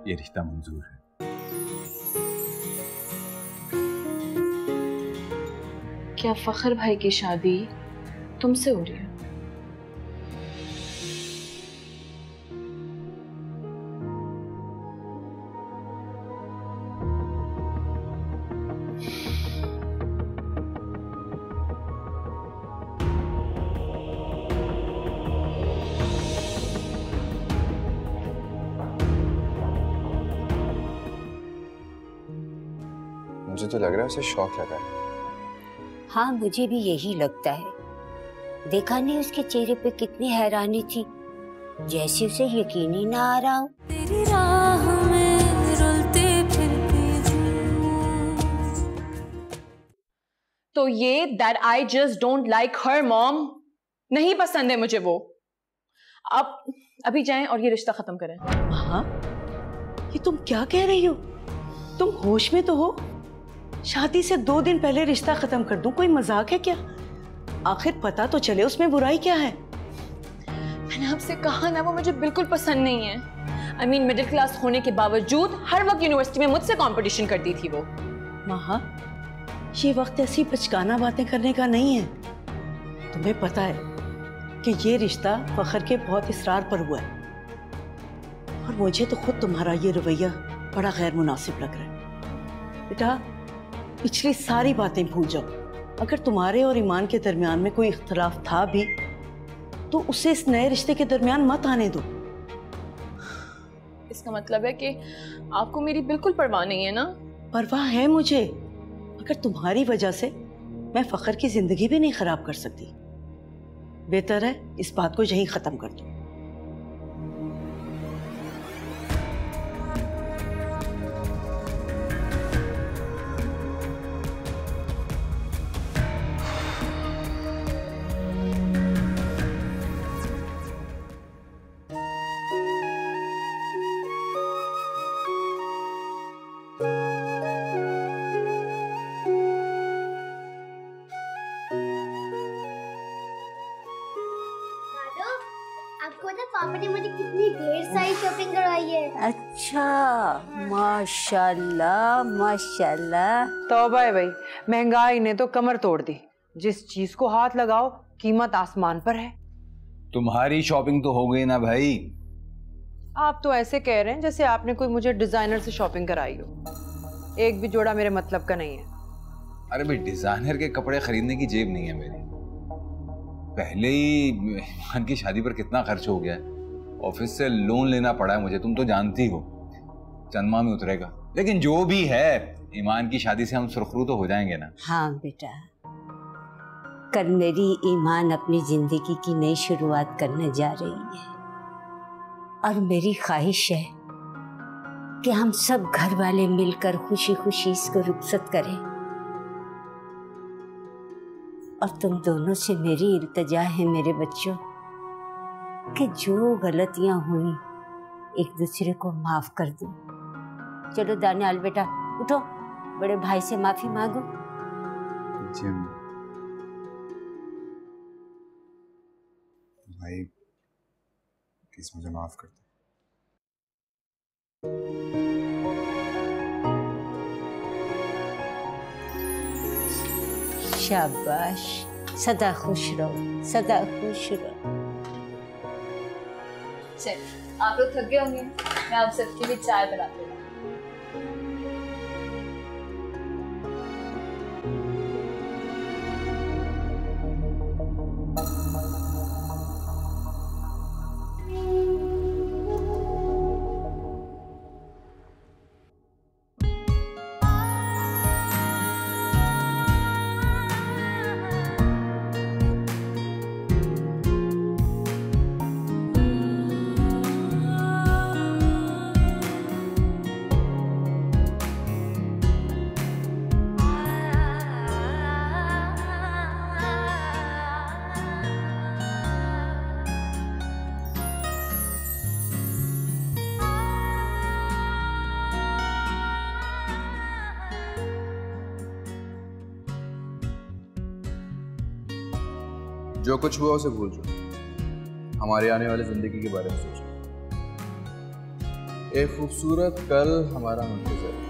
ये रिश्ता मंजूर है। क्या फखर भाई की शादी तुमसे हो रही है? मुझे तो लग रहा है उसे शौक लगा है। हाँ, मुझे भी यही लगता है। देखा नहीं उसके चेहरे पे कितनी हैरानी थी, जैसे उसे यकीन ही ना आ रहा हो। तेरी राह में रुलते फिरती हूँ। तो ये that I just don't like her mom, नहीं पसंद है मुझे वो। अब अभी जाएं और ये रिश्ता खत्म करें। हाँ, ये तुम क्या कह रही हो? तुम होश में तो हो? शादी से 2 दिन पहले रिश्ता खत्म कर दूं, कोई मजाक है क्या? आखिर पता तो चले उसमें बुराई क्या है। मैंने आपसे कहा ना, वो मुझे बिल्कुल पसंद नहीं है। I mean, मिडिल क्लास होने के बावजूद हर वक्त यूनिवर्सिटी में मुझसे कंपटीशन करती थी वो। महा, ये वक्त ऐसी बचकाना बातें करने का नहीं है। तुम्हें पता है कि ये रिश्ता फखर के बहुत इसरार पर हुआ है, और मुझे तो खुद तुम्हारा ये रवैया बड़ा गैर मुनासिब लग रहा है। बेटा, पिछली सारी बातें भूल जाओ। अगर तुम्हारे और ईमान के दरमियान में कोई इख्तलाफ था भी तो उसे इस नए रिश्ते के दरमियान मत आने दो। इसका मतलब है कि आपको मेरी बिल्कुल परवाह नहीं है ना? परवाह है मुझे, मगर तुम्हारी वजह से मैं फखर की जिंदगी भी नहीं खराब कर सकती। बेहतर है इस बात को यहीं खत्म कर दो। आपको पता पापा ने मुझे कितनी ढेर सारी शॉपिंग करवाई है। अच्छा, माशाल्लाह माशाल्लाह। तौबा है भाई, महंगाई ने तो कमर तोड़ दी। जिस चीज को हाथ लगाओ कीमत आसमान पर है। तुम्हारी शॉपिंग तो हो गई ना भाई? आप तो ऐसे कह रहे हैं जैसे आपने कोई मुझे डिजाइनर से शॉपिंग कराई हो। एक भी जोड़ा मेरे मतलब का नहीं है। अरे भाई, डिजाइनर के कपड़े खरीदने की जेब नहीं है मेरी। पहले ही ईमान की शादी पर कितना खर्च हो गया है। ऑफिस से लोन लेना पड़ा है मुझे, तुम तो जानती हो। चंद माह में उतरेगा। लेकिन जो भी है, ईमान की शादी से हम सुरखरू तो हो जाएंगे ना। हाँ बेटा, कल मेरी ईमान अपनी जिंदगी की नई शुरुआत करने जा रही है, और मेरी ख्वाहिश है कि हम सब घर वाले मिलकर खुशी खुशी इसको रुखसत करें। और तुम दोनों से मेरी इल्तिजा है मेरे बच्चों कि जो गलतियां हुई एक दूसरे को माफ कर दो। चलो दानियाल बेटा उठो, बड़े भाई से माफी मांगो। जी भाई, प्लीज मुझे माफ कर दो। शाबाश, सदा खुश रहो, सदा खुश रहो। चल, आप लोग थक गए होंगे, मैं आप सबके लिए चाय बनाती हूँ। जो कुछ हुआ उसे भूल जाओ, हमारे आने वाली जिंदगी के बारे में सोचो। एक खूबसूरत कल हमारा मुंतज़र है।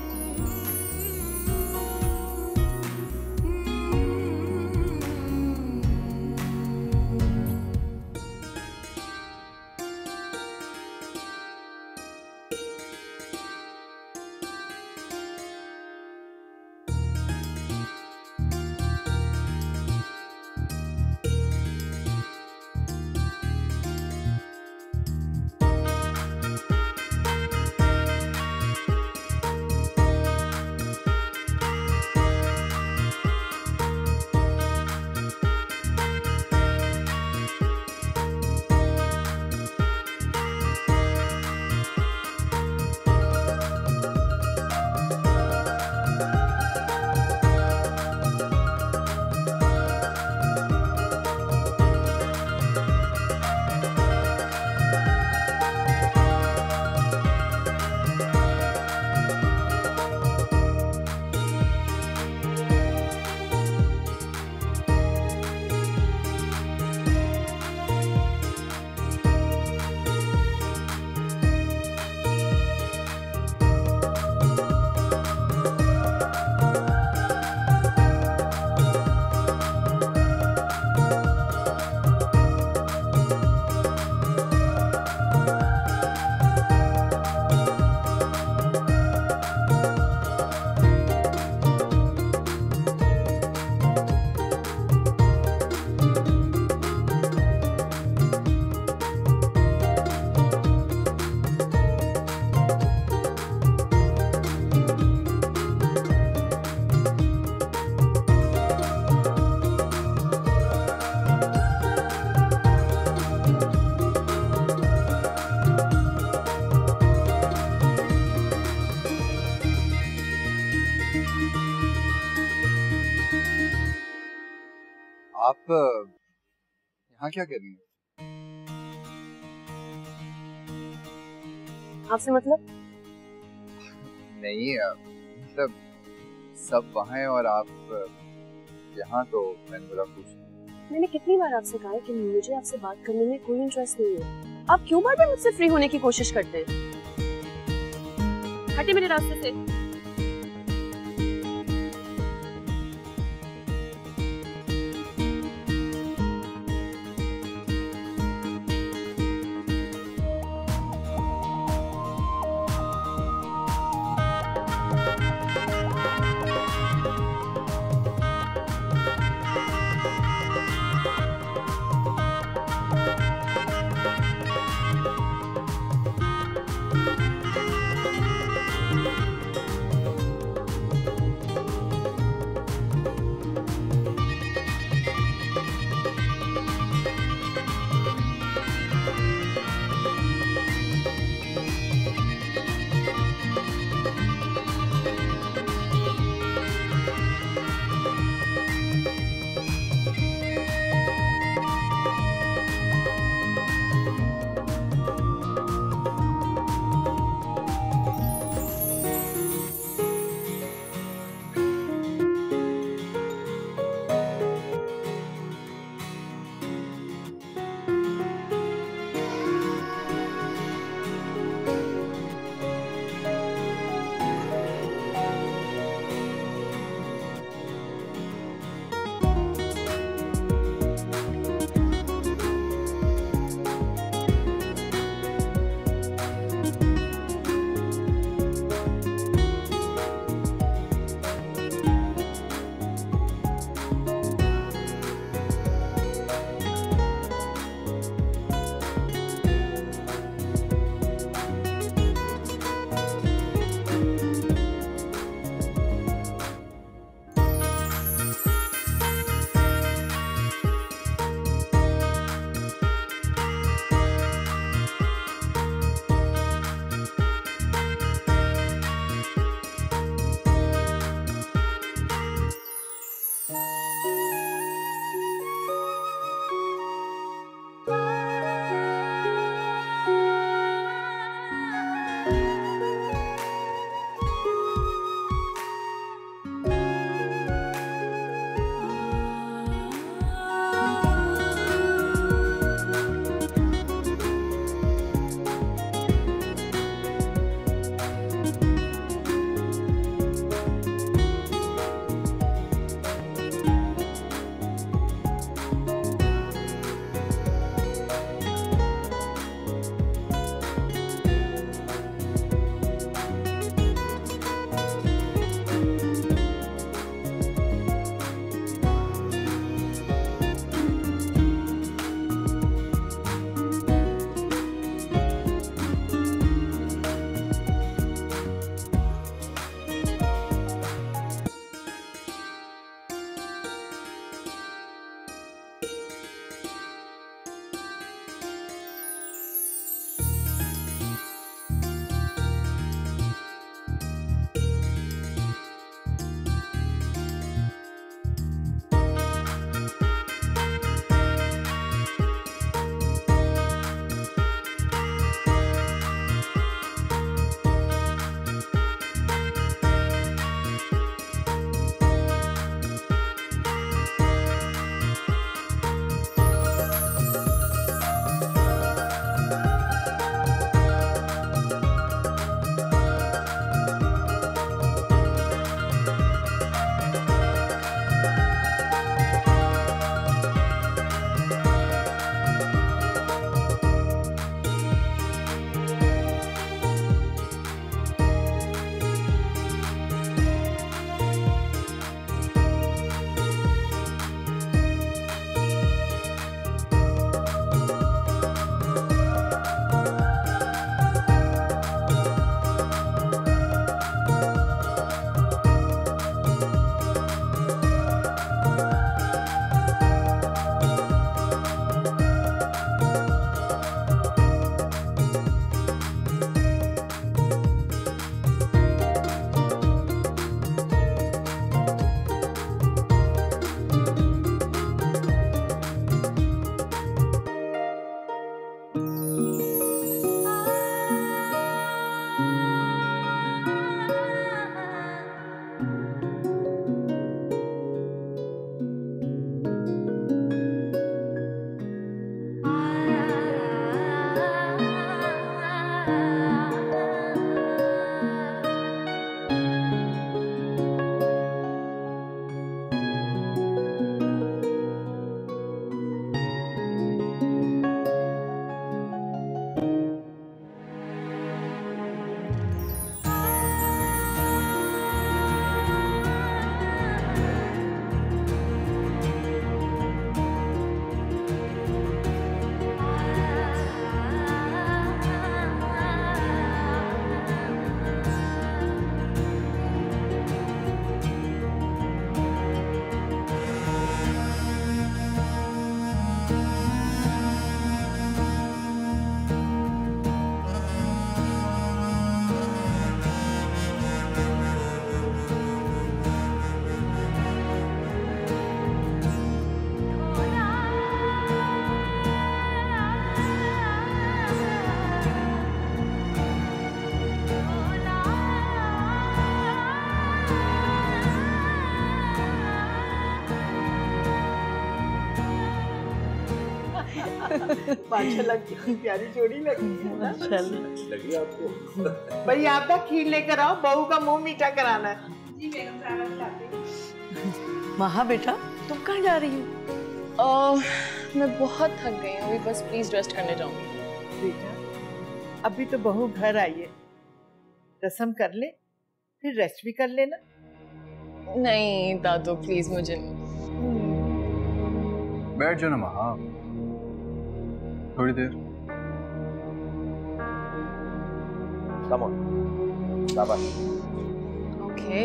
आप यहाँ क्या कर रही हैं? आपसे मतलब? नहीं मतलब सब वहाँ हैं और आप यहाँ, तो मैंने बोला पूछ। मैंने कितनी बार आपसे कहा है कि मुझे आपसे बात करने में कोई इंटरेस्ट नहीं है। आप क्यों बार बार मुझसे फ्री होने की कोशिश करते हैं? हटे मेरे रास्ते से। माशाल्लाह कितनी प्यारी जोड़ी लगी है ना। लगी आपको? भाई आप ना खीर लेकर आओ, बहू का मुंह मीठा कराना है। जी बेगम साहब। महा बेटा तुम कहाँ जा रही हो? मैं बहुत थक गई हूँ, अभी बस प्लीज रेस्ट करने जाऊंगी। बेटा अभी तो बहू घर आई है, रस्म कर ले फिर रेस्ट भी कर लेना। नहीं दादू प्लीज, मुझे नहीं। बैठ जाओ ना महा, थोड़ी देर। Come on, शाबाश। ओके।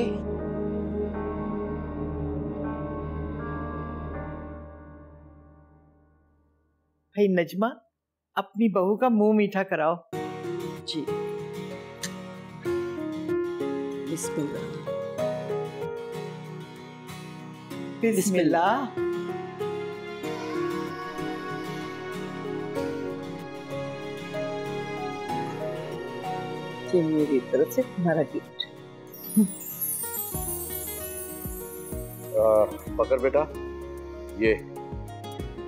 भाई नजमा अपनी बहू का मुंह मीठा कराओ। जी बिस्मिल्लाह। बिस्मिल्लाह। ये मेरी तरफ से तुम्हारा गिफ्ट। फकर बेटा, ये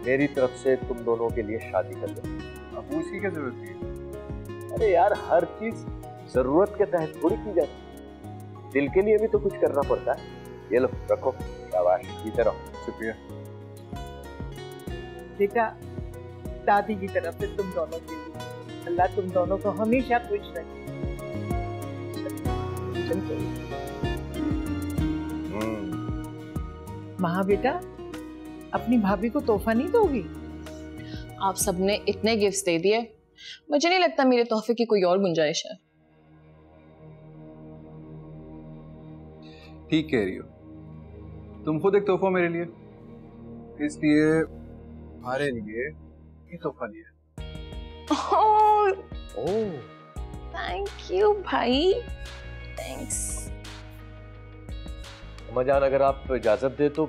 मेरी तरफ से तुम दोनों के लिए शादी कर लो। अब उसकी क्या जरूरत है? अरे यार, हर चीज जरूरत के तहत थोड़ी की जाती है, दिल के लिए भी तो कुछ करना पड़ता है। ये लो रखो, शाबाश, पीते रहो। शुक्रिया बेटा, दादी की तरफ से तुम दोनों के लिए, अल्लाह तुम दोनों को हमेशा खुश रखे। महा बेटा, अपनी भाभी को तोहफा नहीं दोगी? आप सबने इतने गिफ्ट्स दे दिए, मुझे नहीं लगता मेरे तोहफे की कोई और गुंजाइश है। ठीक कह रही हो, तुम खुद एक तोहफा मेरे लिए, इसलिए हमारे लिए ये तोहफा लिया। ओह थैंक यू भाई, थैंक्स। अम्माजान, अगर आप इजाजत दे तो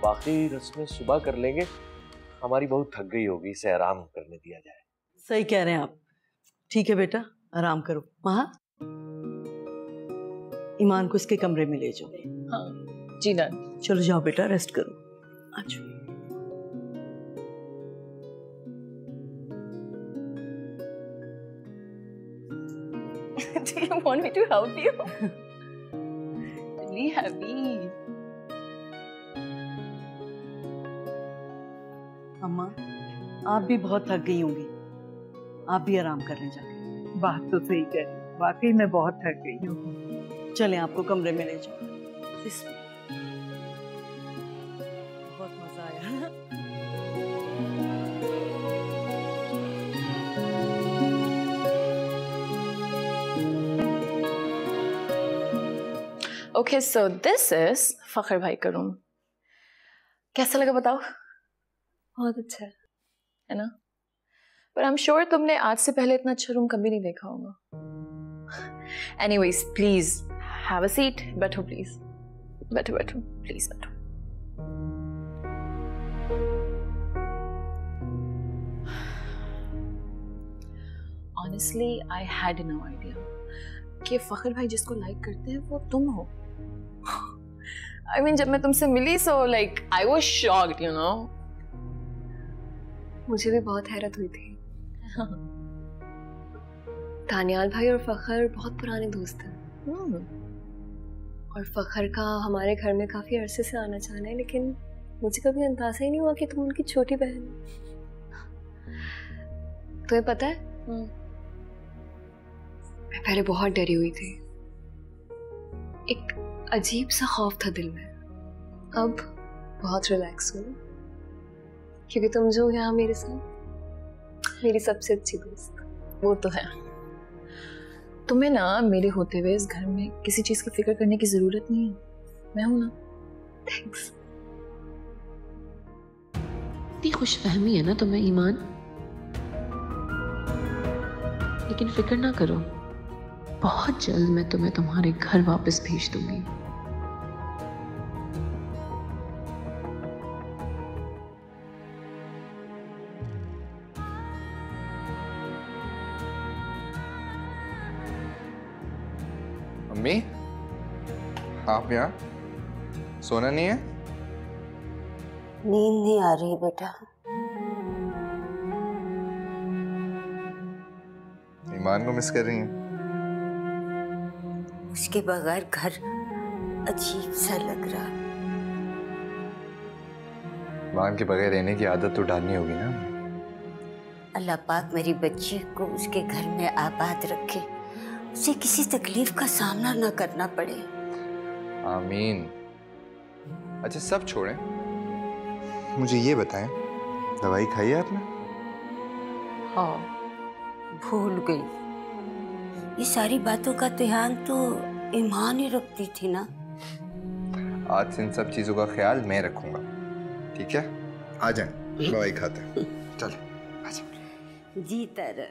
बाकी रस्में सुबह कर लेंगे। हमारी बहुत थक गई होगी, इसे आराम करने दिया जाए। सही कह रहे हैं आप। ठीक है बेटा, आराम करो। महा, ईमान को इसके कमरे में ले जाओ। हाँ जी दादी। चलो जाओ बेटा, रेस्ट करो। अच्छा Do you want me to help you? Really heavy. अम्मा, आप भी बहुत थक गई होंगी, आप भी आराम कर लें जाके। बात तो सही कह रही, वाकई मैं बहुत थक गई हूँ। चलें आपको कमरे में ले जाओ। बहुत मजा आया। Okay, so this is फखर भाई का रूम। कैसा लगा बताओ? बहुत अच्छा है ना? पर I'm sure तुमने आज से पहले इतना अच्छा रूम कभी नहीं देखा होगा। Anyways, please have a seat. बैठो please. बैठो बैठो please बैठो। Honestly, I had no idea कि फखर भाई जिसको लाइक करते हैं वो तुम हो। I mean, जब मैं तुमसे मिली so like I was shocked, you know. मुझे भी बहुत हैरत हुई थी। तानियाल भाई और फखर बहुत पुराने दोस्त हैं। और फखर का हमारे घर में काफी अरसे से आना जाना है, लेकिन मुझे कभी अंदाजा ही नहीं हुआ कि तुम उनकी छोटी बहन हो। तुम्हें पता है, मैं पहले बहुत डरी हुई थी, एक अजीब सा खौफ था दिल में। अब बहुत रिलैक्स हूँ क्योंकि तुम जो यहाँ मेरे साथ, मेरी सबसे अच्छी दोस्त। वो तो है। तुम्हें ना मेरे होते हुए इस घर में किसी चीज की फिक्र करने की जरूरत नहीं है, मैं हूं ना। थैंक्स। इतनी खुशफहमी है ना तुम्हें ईमान, लेकिन फिक्र ना करो, बहुत जल्द मैं तुम्हें तुम्हारे घर वापस भेज दूंगी। मम्मी, आप यहाँ? सोना नहीं है? नींद नहीं आ रही बेटा। ईमान को मिस कर रही हैं? उसके बगैर घर अजीब सा लग रहा। ईमान के बगैर रहने की आदत तो डालनी होगी ना। अल्लाह पाक मेरी बच्ची को उसके घर में आबाद रखे, उसे किसी तकलीफ का सामना न करना पड़े। आमीन। अच्छा सब छोड़ें, मुझे ये बताएं, दवाई खाई है आपने? हाँ, भूल गई। ये सारी बातों का ध्यान तो ईमान ही रखती थी ना। आज से इन सब चीजों का ख्याल मैं रखूंगा, ठीक है? आ जाएं, दवाई खाते हैं। चलो आ जाएं। जी तरह।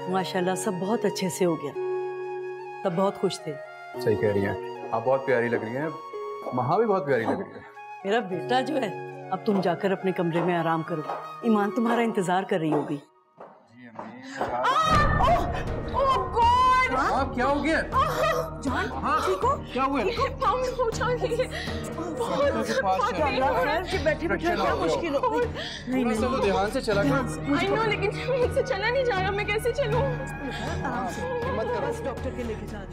माशाल्लाह सब बहुत अच्छे से हो गया। तब बहुत खुश थे। सही कह रही हैं, आप बहुत प्यारी लग रही हैं। महा भी बहुत प्यारी लग रही है। मेरा बेटा जो है, अब तुम जाकर अपने कमरे में आराम करो। ईमान तुम्हारा इंतजार कर रही होगी। आप क्या हो गया? जान ठीक हो? क्या हुआ? पाँव में हो जाएंगे। बैठे बैठे क्या मुश्किल हो गई? नहीं नहीं तो ध्यान से चला कर। आई नो, लेकिन मुझसे चला नहीं जा रहा, मैं कैसे चलूं? मत करो, बस डॉक्टर के लेके जा रहे।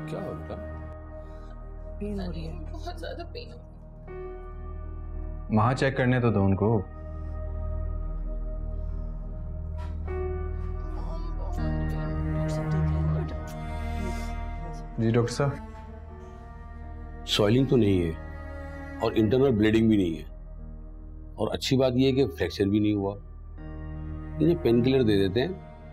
क्या होता? पेन हो रही है, बहुत ज्यादा पेन। महा चेक करने तो दो उनको। जी डॉक्टर साहब। सॉइलिंग तो नहीं है और इंटरनल ब्लीडिंग भी नहीं है, और अच्छी बात यह है कि फ्रैक्चर भी नहीं हुआ। इन्हें पेन किलर दे देते हैं,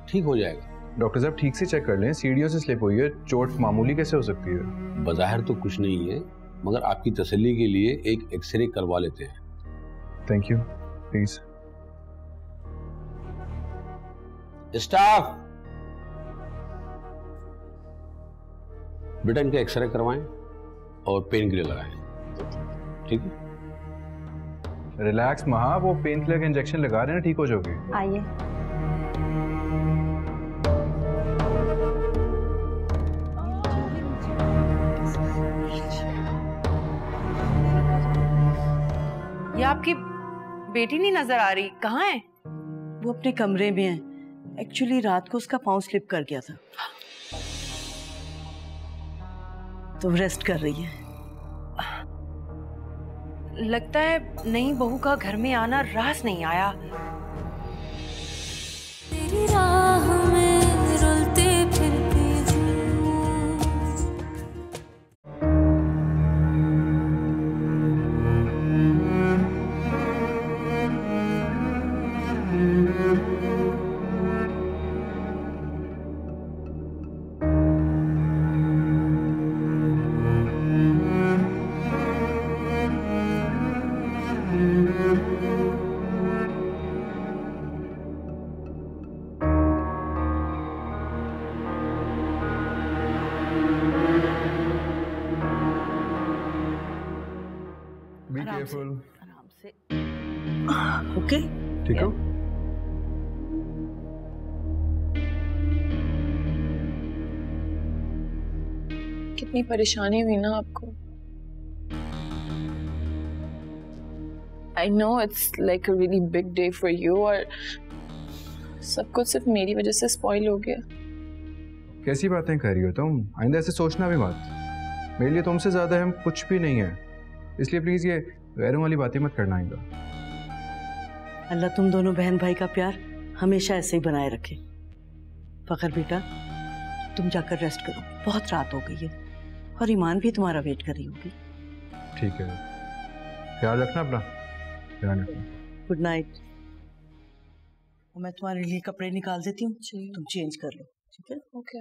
ठीक हो जाएगा। डॉक्टर साहब ठीक से चेक कर लें, सीढ़ियों से स्लिप हुई है, चोट मामूली कैसे हो सकती है? बज़ाहिर तो कुछ नहीं है, मगर आपकी तसल्ली के लिए एक एक्सरे करवा लेते हैं। Thank you, please. स्टाफ, बेटा इनका एक्सरे करवाएं और पेन किलर लगाएं, ठीक है? रिलैक्स महा, वो पेन किलर का इंजेक्शन लगा रहे हैं, ठीक हो जाओगे। आइए। ये आपकी बेटी नहीं नजर आ रही, कहाँ है? वो अपने कमरे में है। एक्चुअली रात को उसका पाँव स्लिप कर गया था, तो रेस्ट कर रही है। लगता है नई बहू का घर में आना रास नहीं आया। तेरी राह में रुलते फिरती बी केयरफुल। आराम से। ओके, ठीक हो? कितनी परेशानी हुई ना आपको। I know it's like a really big day for you, और सब कुछ सिर्फ मेरी वजह से स्पॉइल हो गया। कैसी बातें कर रही हो तुम? आइंदा ऐसे सोचना भी मत। मेरे लिए तुमसे ज्यादा अहम कुछ भी नहीं है, इसलिए प्लीज ये गैरों वाली बातें मत करना आइंदा। अल्लाह तुम दोनों बहन भाई का प्यार हमेशा ऐसे ही बनाए रखे। फखर बेटा, तुम जाकर रेस्ट करो, बहुत रात हो गई है, और ईमान भी तुम्हारा वेट कर रही होगी। ठीक है, ख्याल रखना अपना, ध्यान रखना। Good night. मैं तुम्हारे लिए कपड़े निकाल देती हूँ, तुम चेंज कर लो, ठीक है? ओके।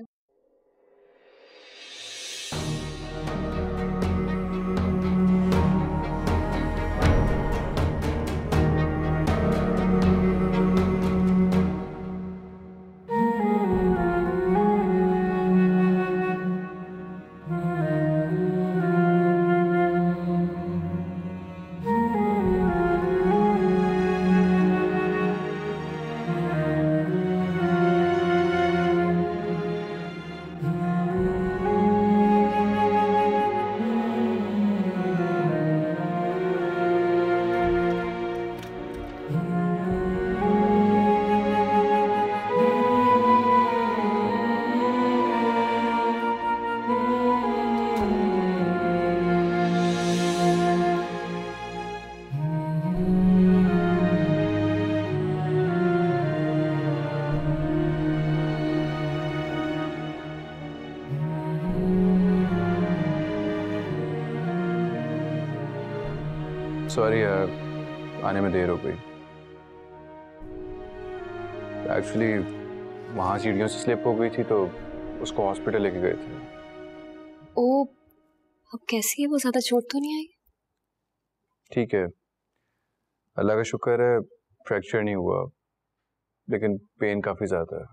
सॉरी यार, आने में देर हो गई। एक्चुअली वहाँ सीढ़ियों से स्लिप हो गई थी तो उसको हॉस्पिटल लेके गए थे। ओ, अब कैसी है वो? ज्यादा चोट तो नहीं आई? ठीक है, अल्लाह का शुक्र है, फ्रैक्चर नहीं हुआ, लेकिन पेन काफी ज्यादा है।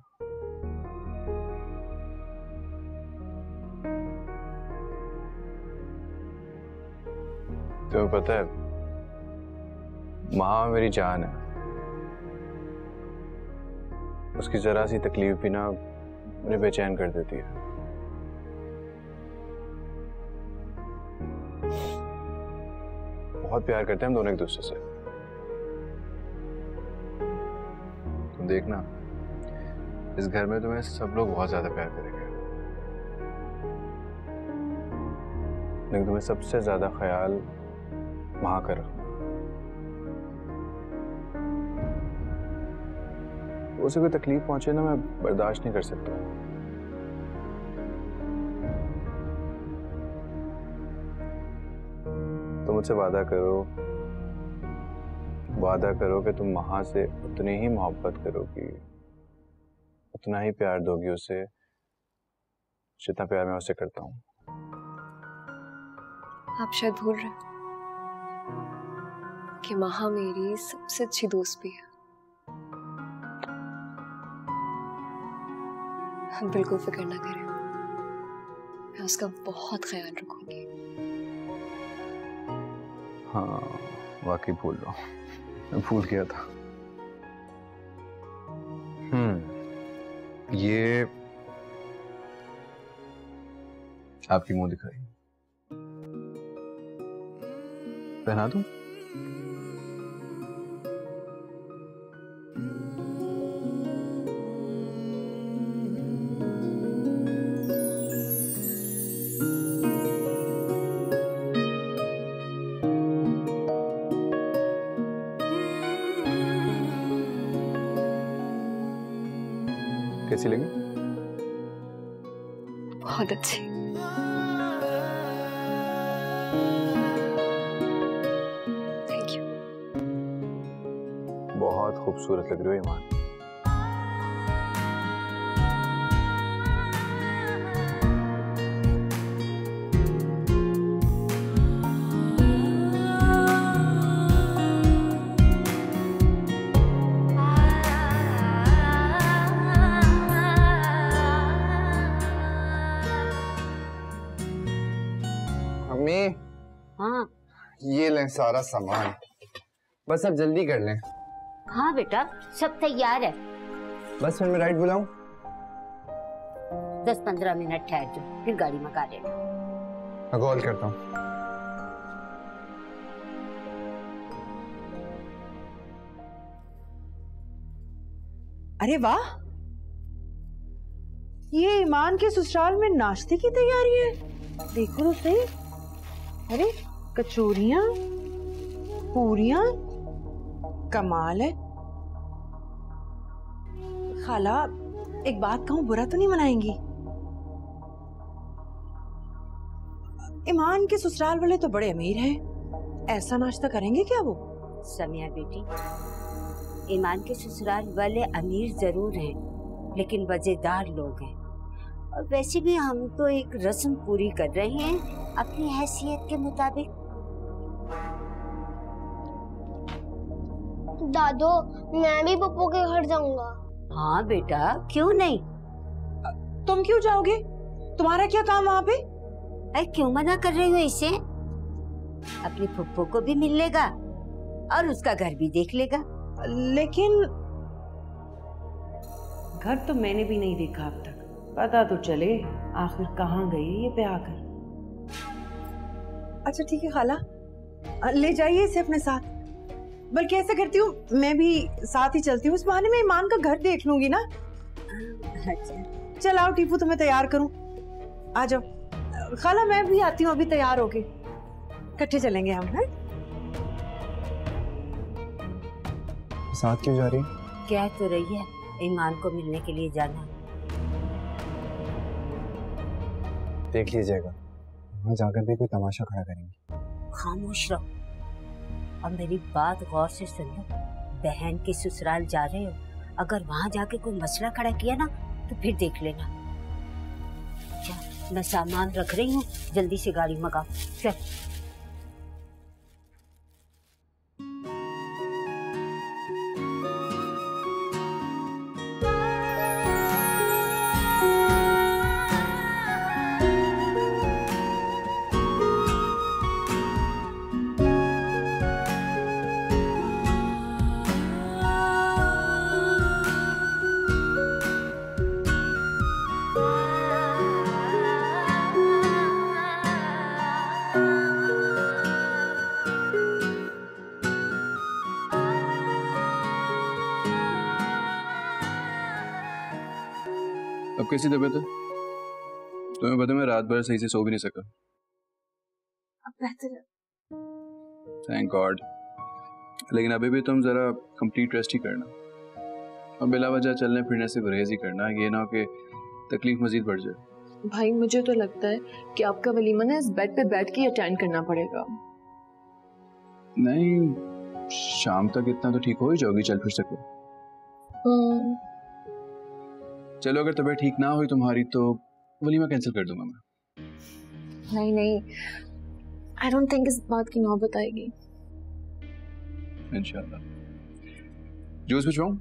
तुम्हें पता है, माँ मेरी जान है, उसकी जरा सी तकलीफ भी ना मुझे बेचैन कर देती है। बहुत प्यार करते हैं हम दोनों एक दूसरे से। तुम देखना, इस घर में तुम्हें सब लोग बहुत ज्यादा प्यार करेंगे, लेकिन तुम्हें सबसे ज्यादा ख्याल वहां का रखना। उसे कोई तकलीफ पहुंचे ना, मैं बर्दाश्त नहीं कर सकता। तुम मुझसे वादा करो कि तुम वहां से उतनी ही मोहब्बत करोगी, उतना ही प्यार दोगी उसे जितना प्यार मैं उससे करता हूँ। आप शायद भूल रहे हैं कि महा मेरी सबसे अच्छी दोस्त भी है। बिल्कुल फिक्र ना करें, मैं उसका बहुत ख्याल रखूंगी। हाँ, वाकई भूल रहा हूँ, मैं भूल गया था। ये आपकी मुंह दिखाई, पहना दूं? कैसी लगी? बहुत अच्छी। Thank you. बहुत खूबसूरत लग रही हो ईमान। हाँ, ये लें सारा सामान, बस अब जल्दी कर लें। हाँ बेटा, सब तैयार है। बस फिर मैं राइड बुलाऊं? 10-15 मिनट ठहर जाओ, फिर गाड़ी मंगा लेना। मैं कॉल करता हूँ। अरे वाह, ये ईमान के ससुराल में नाश्ते की तैयारी है। देखो तो सही। अरे कचौरियां, पूरियां, कमाल है। खाला, एक बात कहूं, बुरा तो नहीं मनाएंगी? ईमान के ससुराल वाले तो बड़े अमीर हैं, ऐसा नाश्ता करेंगे क्या वो? समिया बेटी, ईमान के ससुराल वाले अमीर जरूर हैं, लेकिन वजेदार लोग हैं। और वैसे भी हम तो एक रस्म पूरी कर रहे हैं अपनी हैसियत के मुताबिक। दादो, मैं भी पप्पू के घर जाऊंगा। हाँ बेटा, क्यों नहीं? तुम क्यों जाओगे? तुम्हारा क्या काम वहाँ पे? अरे क्यों मना कर रही हो इसे? अपनी पप्पू को भी मिल लेगा और उसका घर भी देख लेगा। लेकिन घर तो मैंने भी नहीं देखा अब तक। पता तो चले आखिर कहाँ गई ये पे आकर। अच्छा ठीक है खाला, ले जाइए इसे अपने साथ। बल्कि ऐसा करती हूँ, मैं भी साथ ही चलती हूँ, इस बहाने में ईमान का घर देख लूंगी ना। अच्छा चल आओ टीपू, तुम्हें तैयार करूँ। आ जाओ खाला, मैं भी आती हूँ अभी तैयार होके, इकट्ठे चलेंगे हम। हैं साथ क्यों जा रही? कह तो रही है ईमान को मिलने के लिए जाना। देख लीजिएगा, वहाँ जाकर भी कोई तमाशा खड़ा करेंगे। खामोश रहो। और मेरी बात गौर से सुन लो, बहन के ससुराल जा रहे हो, अगर वहां जाके कोई मसला खड़ा किया ना तो फिर देख लेना। मैं सामान रख रही हूँ, जल्दी से गाड़ी मंगाओ। चल। अब कैसी तबीयत है? तुम्हें पता मैं रात भर सही से सो भी नहीं सका। अब बेहतर है। Thank God. लेकिन अभी भी तुम जरा कंप्लीट रेस्ट ही करना और बिला वजह चलने फिरने से परहेज ही करना, ये ना हो कि तकलीफ मजीद बढ़ जाए। भाई मुझे तो लगता है कि आपका वलीमा ना इस बेड पे बैठ के अटेंड करना पड़ेगा। नहीं, शाम तक इतना तो ठीक हो ही जाओगी, चल फिर सको। चलो अगर तबीयत ठीक ना हुई तुम्हारी तो वलीमा कैंसिल कर दूंगा मैं। नहीं, आई डोंट थिंक इस बात की नौबत आएगी। इंशाल्लाह। जूस भिजवाऊं?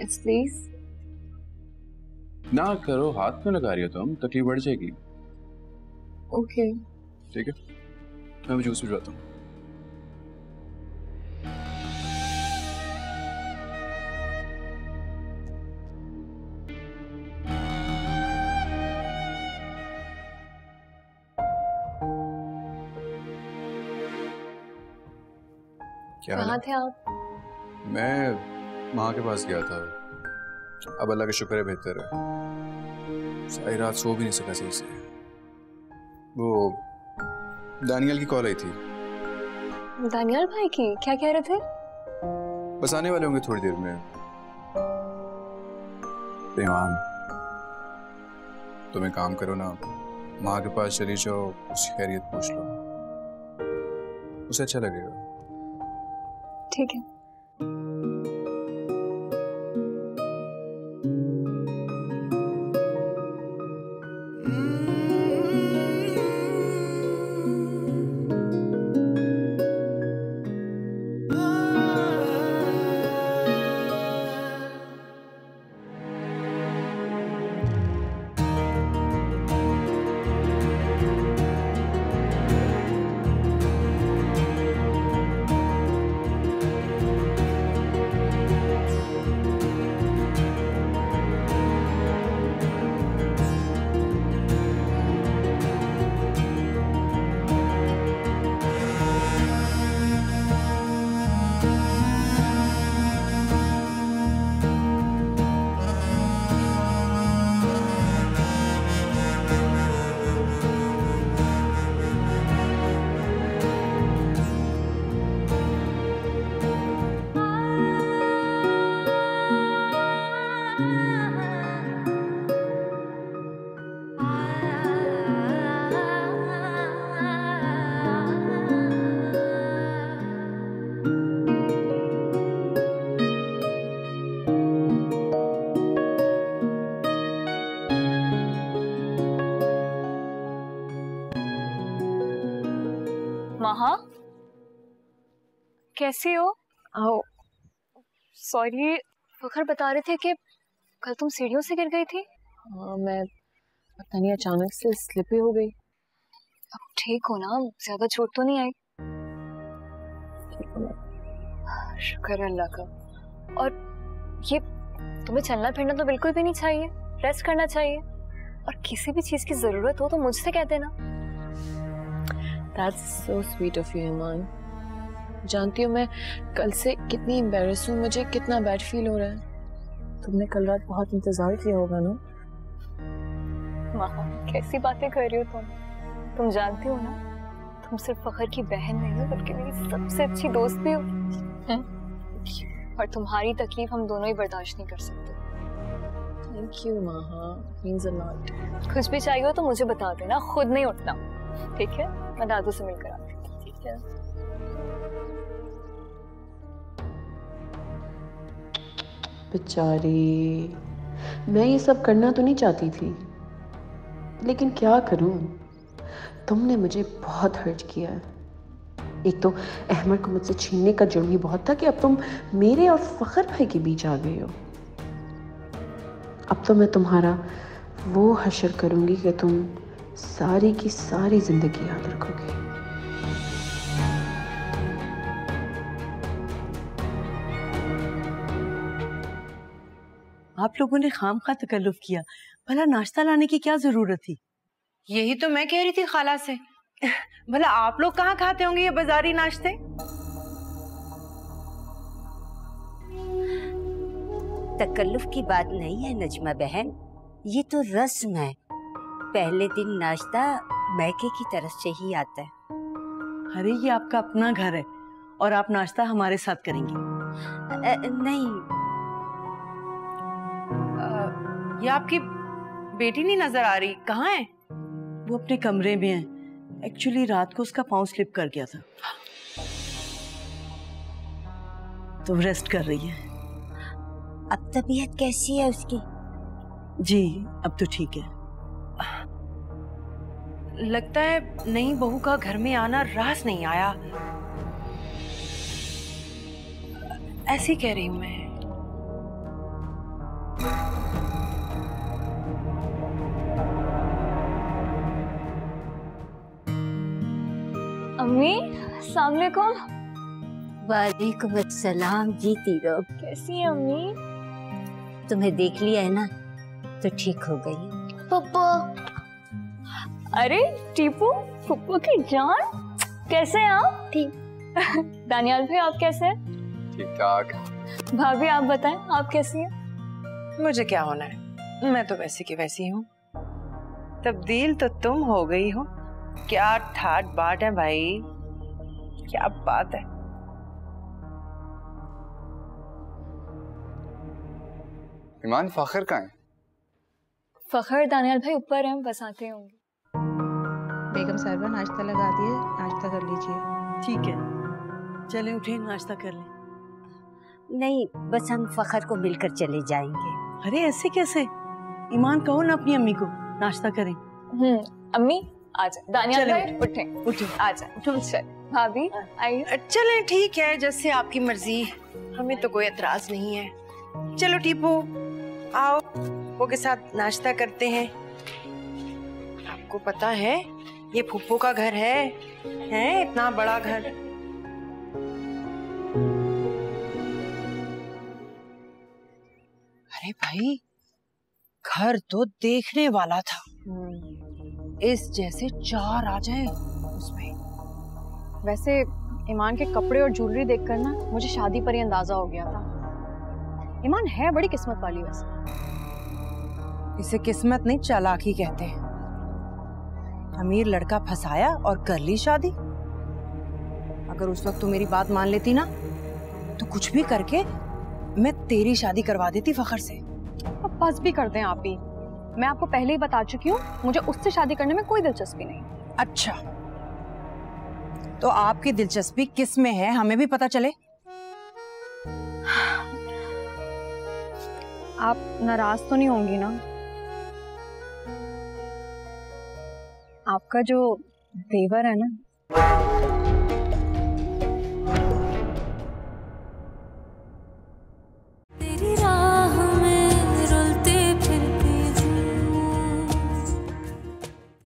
Yes please. ना करो, हाथ में लगा रही हो तुम, तकलीफ बढ़ जाएगी। ओके ठीक है, मैं जूस भिजवाता हूँ। कहाँ थे आप? मैं माँ के पास गया था, अब अल्लाह का शुक्र है बेहतर है। सारी रात सो भी नहीं सका सही से। वो दानियल की कॉल आई थी। दानियल भाई की? क्या कह रहे थे? बस आने वाले होंगे थोड़ी देर में। बेईमान, तुम एक काम करो ना, माँ के पास चली जाओ, उसकी खैरियत पूछ लो, उसे अच्छा लगेगा। ठीक है। महा, कैसी हो? आओ। सॉरी, फखर बता रहे थे कि कल तुम सीढ़ियों से गिर गई थी। हाँ, मैं पता नहीं अचानक से स्लिप ही हो गई। अब ठीक हो ना? ज्यादा चोट तो नहीं आई? शुक्र है अल्लाह का। और ये तुम्हें चलना फिरना तो बिल्कुल भी नहीं चाहिए, रेस्ट करना चाहिए, और किसी भी चीज की जरूरत हो तो मुझसे कह देना। That's so sweet of you, ईमान। जानती हो मैं कल से कितनी एम्बैरेस हूँ, मुझे कितना बैड फील हो रहा है। तुमने कल रात बहुत इंतजार किया होगा ना? माँ, कैसी बातें कर रही हो तुम जानती हो ना, तुम सिर्फ फखर की बहन नहीं हो बल्कि मेरी सबसे अच्छी दोस्त भी हो। और तुम्हारी तकलीफ हम दोनों ही बर्दाश्त नहीं कर सकते। Thank you, Maha. Means a lot. कुछ भी चाहिए हो तो मुझे बता देना, खुद नहीं उठना, ठीक है? मैं दादू से मिलकर आती हूँ। ठीक है? बेचारी, मैं ये सब करना तो नहीं चाहती थी, लेकिन क्या करूं, तुमने मुझे बहुत हर्ट किया है। एक तो अहमद को मुझसे छीनने का जुर्म ही बहुत था कि अब तुम मेरे और फखर भाई के बीच आ गए हो। अब तो मैं तुम्हारा वो हशर करूंगी कि तुम सारी की सारी जिंदगी याद रखोगे। आप लोगों ने खामखा तकल्लुफ किया, भला नाश्ता लाने की क्या जरूरत थी? यही तो मैं कह रही थी खाला से, भला आप लोग कहाँ खाते होंगे ये बाजारी नाश्ते? तकल्लुफ की बात नहीं है नजमा बहन, ये तो रस्म है। पहले दिन नाश्ता मैके की तरफ से ही आता है। अरे ये आपका अपना घर है और आप नाश्ता हमारे साथ करेंगी? नहीं। ये आपकी बेटी नहीं नजर आ रही, कहाँ है? वो अपने कमरे में है। एक्चुअली रात को उसका पाँव स्लिप कर गया था, तो रेस्ट कर रही है। अब तबीयत कैसी है उसकी? जी अब तो ठीक है। लगता है नई बहू का घर में आना रास नहीं आया, ऐसी कह रही हूं मैं। अम्मी, अस्सलाम वालेकुम। वालेकुम अस्सलाम। जीती रहो। कैसी है अम्मी? तुम्हें देख लिया है ना तो ठीक हो गई। पप्पा। अरे टीपू, पप्पू की जान, कैसे हैं आप? ठीक। दानियाल भाई आप कैसे हैं? ठीक ठाक। भाभी आप बताएं, आप कैसी हैं? मुझे क्या होना है, मैं तो वैसी की वैसी हूँ। तब्दील तो तुम हो गई हो। क्या ठाट बाट है भाई, क्या बात है। ईमान, फखर कहाँ है? फखर दानियाल भाई ऊपर हैं, बस आते होंगे। बेगम साहिबा नाश्ता लगा दिए, नाश्ता कर लीजिए। ठीक है, चले उठे नाश्ता कर लें। नहीं, बस हम फखर को मिलकर चले जाएंगे। अरे ऐसे कैसे? ईमान कहो ना अपनी अम्मी को नाश्ता करें। अम्मी आजा, दानियाल भाई उठे, आजा। चल भाभी आइए। चले ठीक है, जैसे आपकी मर्जी, हमें तो कोई एतराज नहीं है। चलो टीपू आओ, फूफो के साथ नाश्ता करते हैं। आपको पता है ये फूफो का घर है इतना बड़ा घर। अरे भाई, घर तो देखने वाला था, इस जैसे 4 आ जाए उसमें। वैसे ईमान के कपड़े और ज्वेलरी देखकर ना मुझे शादी पर ही अंदाजा हो गया था। ईमान है बड़ी किस्मत वाली। वैसे इसे किस्मत नहीं, चालाकी कहते हैं। अमीर लड़का फंसाया और कर ली शादी। अगर उस वक्त तू मेरी बात मान लेती ना, तो कुछ भी करके मैं तेरी शादी करवा देती फखर से। अब बस भी कर दें आप ही, मैं आपको पहले ही बता चुकी हूँ, मुझे उससे शादी करने में कोई दिलचस्पी नहीं। अच्छा, तो आपकी दिलचस्पी किस में है, हमें भी पता चले। आप नाराज तो नहीं होंगी ना? आपका जो देवर है ना,